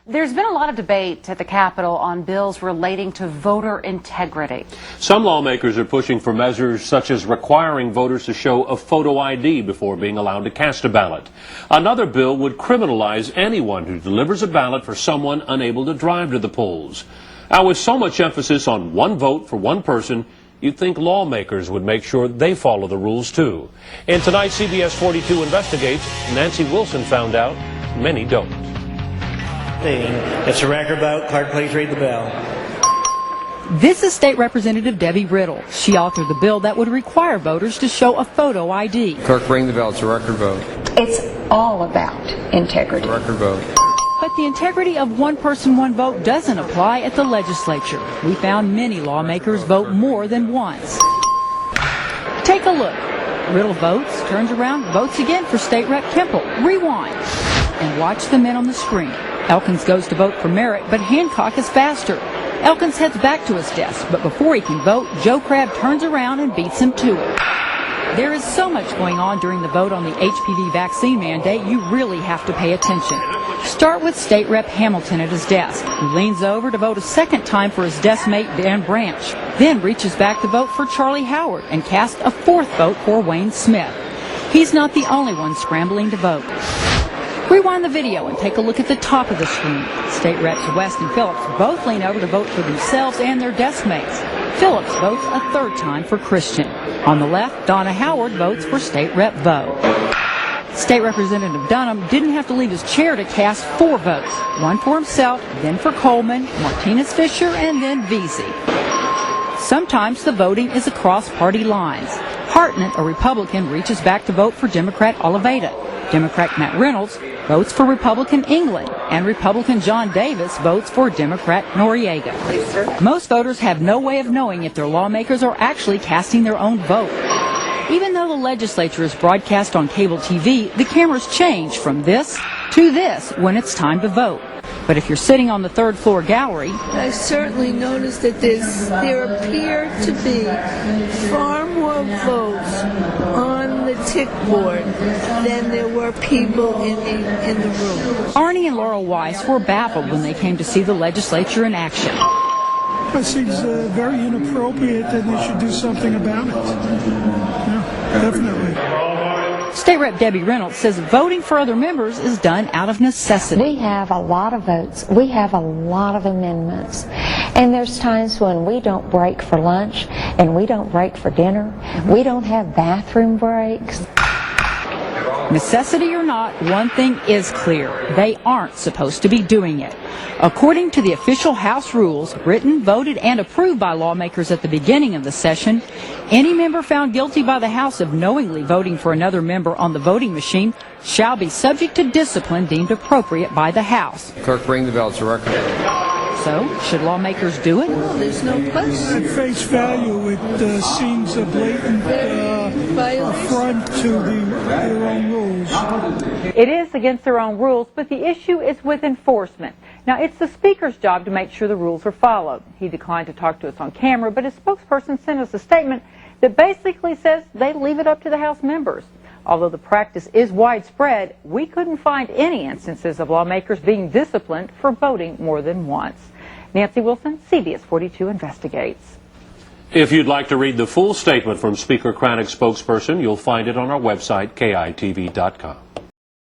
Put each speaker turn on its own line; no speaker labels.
There's been a lot of debate at the Capitol on bills relating to voter integrity.
Some lawmakers are pushing for measures such as requiring voters to show a photo ID before being allowed to cast a ballot. Another bill would criminalize anyone who delivers a ballot for someone unable to drive to the polls. Now, with so much emphasis on one vote for one person, you'd think lawmakers would make sure they follow the rules too. In tonight's CBS 42 Investigates, Nancy Wilson found out many don't.
It's a record vote. Clerk, please read the bill.
This is State Representative Debbie Riddle. She authored the bill that would require voters to show a photo ID.
Clerk, bring the bill. It's a record vote.
It's all about integrity.
Record vote.
But the integrity of one person, one vote doesn't apply at the legislature. We found many lawmakers vote more than once. Take a look. Riddle votes, turns around, votes again for State Rep Kemple. Rewind. And watch the men on the screen. Elkins goes to vote for Merritt, but Hancock is faster. Elkins heads back to his desk, but before he can vote, Joe Crabb turns around and beats him to it. There is so much going on during the vote on the HPV vaccine mandate, you really have to pay attention. Start with State Rep Hamilton at his desk. He leans over to vote a second time for his desk mate Dan Branch, then reaches back to vote for Charlie Howard and casts a fourth vote for Wayne Smith. He's not the only one scrambling to vote. Rewind the video and take a look at the top of the screen. State Reps West and Phillips both lean over to vote for themselves and their desk mates. Phillips votes a third time for Christian. On the left, Donna Howard votes for State Rep Vo. State Representative Dunham didn't have to leave his chair to cast 4 votes. One for himself, then for Coleman, Martinez Fisher, and then Vesey. Sometimes the voting is across party lines. Hartnett, a Republican, reaches back to vote for Democrat Oliveira. Democrat Matt Reynolds votes for Republican England, and Republican John Davis votes for Democrat Noriega. Most voters have no way of knowing if their lawmakers are actually casting their own vote. Even though the legislature is broadcast on cable TV, the cameras change from this to this when it's time to vote. But if you're sitting on the third floor gallery,
I certainly noticed that there appear to be far more votes on the tick board than there were people in the room.
Arnie and Laurel Weiss were baffled when they came to see the legislature in action.
It seems very inappropriate and they should do something about it. Yeah, definitely.
State Rep Debbie Reynolds says voting for other members is done out of necessity.
We have a lot of votes. We have a lot of amendments. And there's times when we don't break for lunch and we don't break for dinner. We don't have bathroom breaks.
Necessity or not, one thing is clear. They aren't supposed to be doing it. According to the official House rules, written, voted, and approved by lawmakers at the beginning of the session, any member found guilty by the House of knowingly voting for another member on the voting machine shall be subject to discipline deemed appropriate by the House.
Clerk, bring the bill. It's a record.
So, should lawmakers do it?
Well, there's no question.
At face value, it seems a blatant affront to their own rules.
It is against their own rules, but the issue is with enforcement. Now, it's the Speaker's job to make sure the rules are followed. He declined to talk to us on camera, but his spokesperson sent us a statement that basically says they leave it up to the House members. Although the practice is widespread, we couldn't find any instances of lawmakers being disciplined for voting more than once. Nancy Wilson, CBS 42 Investigates.
If you'd like to read the full statement from Speaker Cranach's spokesperson, you'll find it on our website, KITV.com.